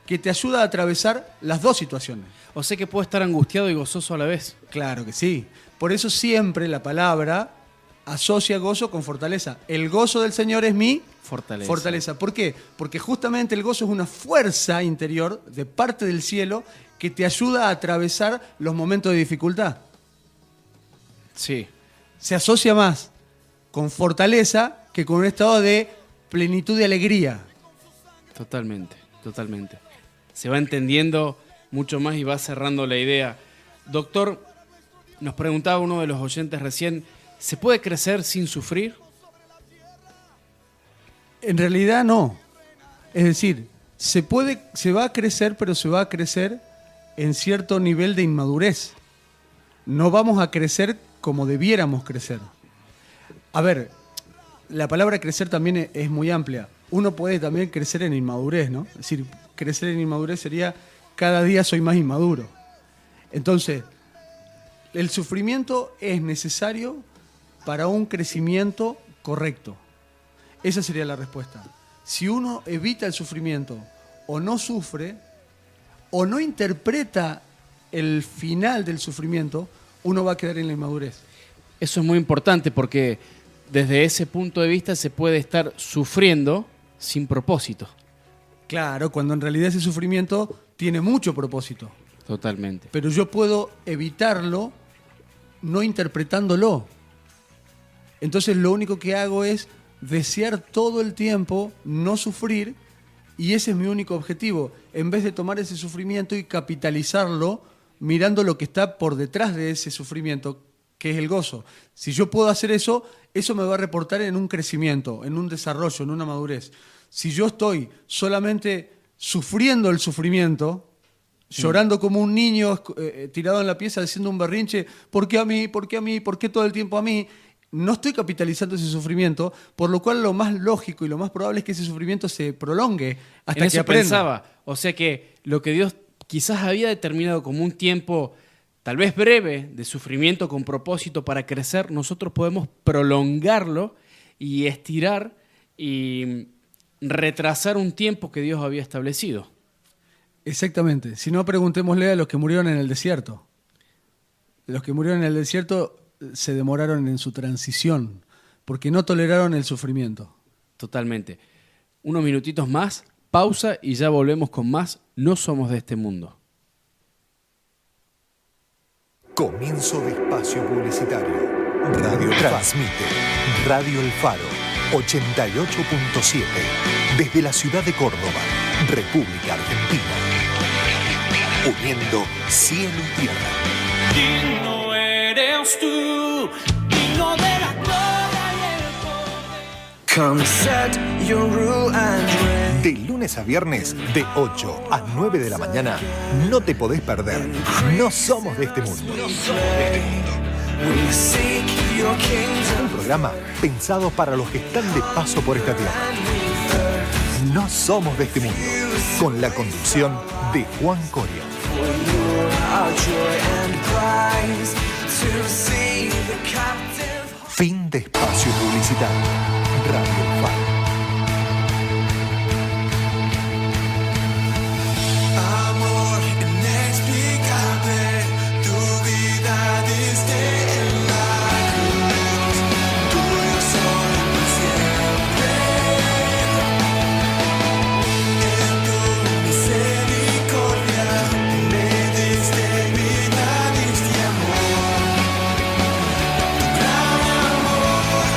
que te ayuda a atravesar las dos situaciones. O sea que puedo estar angustiado y gozoso a la vez. Claro que sí. Por eso siempre la palabra asocia gozo con fortaleza. El gozo del Señor es mi fortaleza. ¿Por qué? Porque justamente el gozo es una fuerza interior de parte del cielo que te ayuda a atravesar los momentos de dificultad. Sí. Se asocia más con fortaleza que con un estado de plenitud de alegría. Totalmente. Se va entendiendo mucho más y va cerrando la idea. Doctor, nos preguntaba uno de los oyentes recién, ¿se puede crecer sin sufrir? En realidad no. Es decir, se va a crecer, pero se va a crecer en cierto nivel de inmadurez. No vamos a crecer como debiéramos crecer. A ver, la palabra crecer también es muy amplia. Uno puede también crecer en inmadurez, ¿no? Es decir, crecer en inmadurez sería cada día soy más inmaduro. Entonces, el sufrimiento es necesario para un crecimiento correcto. Esa sería la respuesta. Si uno evita el sufrimiento o no sufre o no interpreta el final del sufrimiento, uno va a quedar en la inmadurez. Eso es muy importante porque desde ese punto de vista se puede estar sufriendo sin propósito. Claro, cuando en realidad ese sufrimiento tiene mucho propósito. Totalmente. Pero yo puedo evitarlo no interpretándolo. Entonces lo único que hago es desear todo el tiempo no sufrir y ese es mi único objetivo. En vez de tomar ese sufrimiento y capitalizarlo mirando lo que está por detrás de ese sufrimiento, que es el gozo. Si yo puedo hacer eso, eso me va a reportar en un crecimiento, en un desarrollo, en una madurez. Si yo estoy solamente sufriendo el sufrimiento, llorando como un niño tirado en la pieza haciendo un berrinche, ¿por qué a mí? ¿Por qué a mí? ¿Por qué todo el tiempo a mí? No estoy capitalizando ese sufrimiento, por lo cual lo más lógico y lo más probable es que ese sufrimiento se prolongue hasta que aprenda. Pensaba, o sea que lo que Dios quizás había determinado como un tiempo tal vez breve de sufrimiento con propósito para crecer, nosotros podemos prolongarlo y estirar y retrasar un tiempo que Dios había establecido. Exactamente. Si no, preguntémosle a los que murieron en el desierto. Los que murieron en el desierto se demoraron en su transición porque no toleraron el sufrimiento. Totalmente. Unos minutitos más, pausa y ya volvemos con más No Somos de este Mundo. Comienzo de espacio publicitario. Radio transmite. Radio El Faro, 88.7. Desde la ciudad de Córdoba, República Argentina. Uniendo cielo y tierra. Digno eres tú, digno de la gloria y el poder. Come set your rule and reign. De lunes a viernes, de 8 a 9 de la mañana, no te podés perder. No somos de este mundo. We seek your kingdom. Un programa pensado para los que están de paso por esta tierra. No somos de este mundo. Con la conducción de Juan Coria. Our joy and prize to see the captive. Fin de espacio publicitario. Radio El Faro. Amor inexplicable, tu vida diste en la cruz, tuyo soy por siempre. En tu misericordia me diste vida, diste amor, tu gran amor.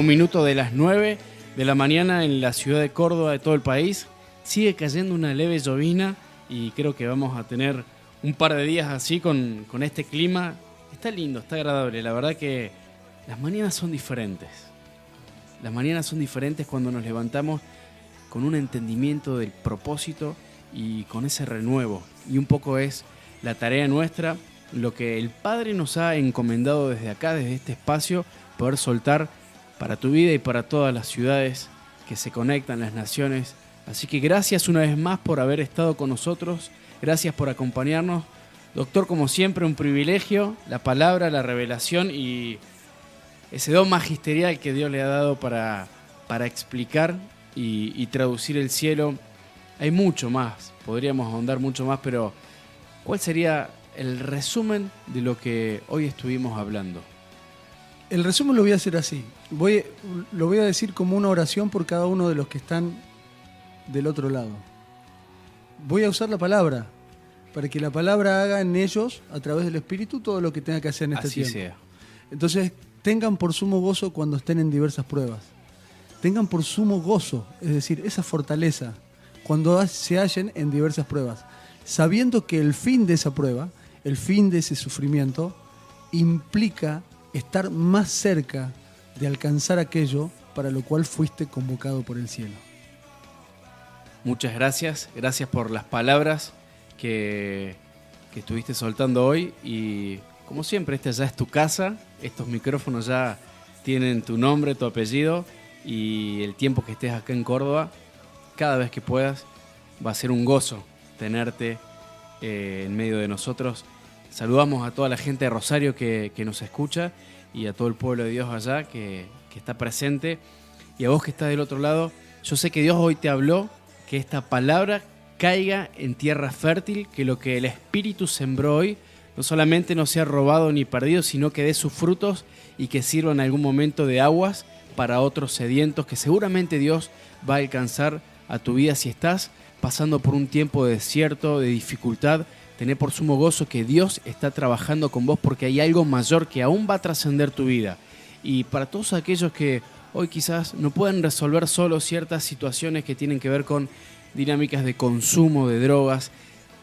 un minuto de las 9 de la mañana en la ciudad de Córdoba, de todo el país. Sigue cayendo una leve llovizna y creo que vamos a tener un par de días así con este clima. Está lindo, está agradable. La verdad que las mañanas son diferentes. Las mañanas son diferentes cuando nos levantamos con un entendimiento del propósito y con ese renuevo. Y un poco es la tarea nuestra, lo que el Padre nos ha encomendado desde acá, desde este espacio, poder soltar para tu vida y para todas las ciudades que se conectan, las naciones. Así que gracias una vez más por haber estado con nosotros, gracias por acompañarnos. Doctor, como siempre, un privilegio, la palabra, la revelación y ese don magisterial que Dios le ha dado para explicar y traducir el cielo. Hay mucho más, podríamos ahondar mucho más, pero ¿cuál sería el resumen de lo que hoy estuvimos hablando? El resumen lo voy a hacer así. Lo voy a decir como una oración por cada uno de los que están del otro lado. Voy a usar la palabra para que la palabra haga en ellos, a través del Espíritu, todo lo que tenga que hacer en este tiempo. Así sea. Entonces, tengan por sumo gozo cuando estén en diversas pruebas. Tengan por sumo gozo, es decir, esa fortaleza, cuando se hallen en diversas pruebas, sabiendo que el fin de esa prueba, el fin de ese sufrimiento, implica estar más cerca de alcanzar aquello para lo cual fuiste convocado por el cielo. Muchas gracias, gracias por las palabras que estuviste soltando hoy y como siempre esta ya es tu casa, estos micrófonos ya tienen tu nombre, tu apellido y el tiempo que estés acá en Córdoba, cada vez que puedas va a ser un gozo tenerte en medio de nosotros. Saludamos a toda la gente de Rosario que nos escucha y a todo el pueblo de Dios allá que está presente y a vos que estás del otro lado. Yo sé que Dios hoy te habló, que esta palabra caiga en tierra fértil, que lo que el Espíritu sembró hoy no solamente no sea robado ni perdido, sino que dé sus frutos y que sirva en algún momento de aguas para otros sedientos, que seguramente Dios va a alcanzar a tu vida si estás pasando por un tiempo de desierto, de dificultad. Tené por sumo gozo que Dios está trabajando con vos porque hay algo mayor que aún va a trascender tu vida. Y para todos aquellos que hoy quizás no pueden resolver solo ciertas situaciones que tienen que ver con dinámicas de consumo de drogas,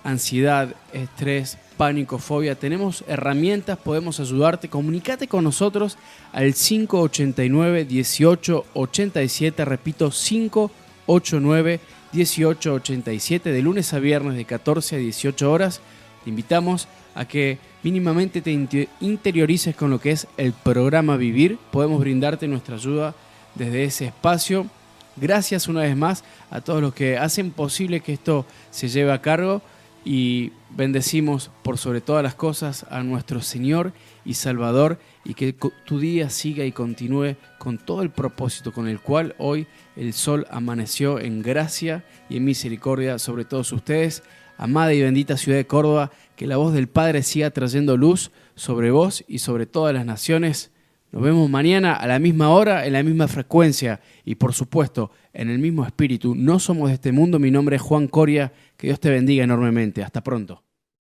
ansiedad, estrés, pánico, fobia, tenemos herramientas, podemos ayudarte. Comunícate con nosotros al 589-1887, repito, 589-1887, de lunes a viernes de 14 a 18 horas. Te invitamos a que mínimamente te interiorices con lo que es el programa Vivir. Podemos brindarte nuestra ayuda desde ese espacio. Gracias una vez más a todos los que hacen posible que esto se lleve a cargo y bendecimos por sobre todas las cosas a nuestro Señor y Salvador y que tu día siga y continúe con todo el propósito con el cual hoy el sol amaneció en gracia y en misericordia sobre todos ustedes. Amada y bendita ciudad de Córdoba, que la voz del Padre siga trayendo luz sobre vos y sobre todas las naciones. Nos vemos mañana a la misma hora, en la misma frecuencia y por supuesto en el mismo espíritu. No somos de este mundo. Mi nombre es Juan Coria. Que Dios te bendiga enormemente. Hasta pronto.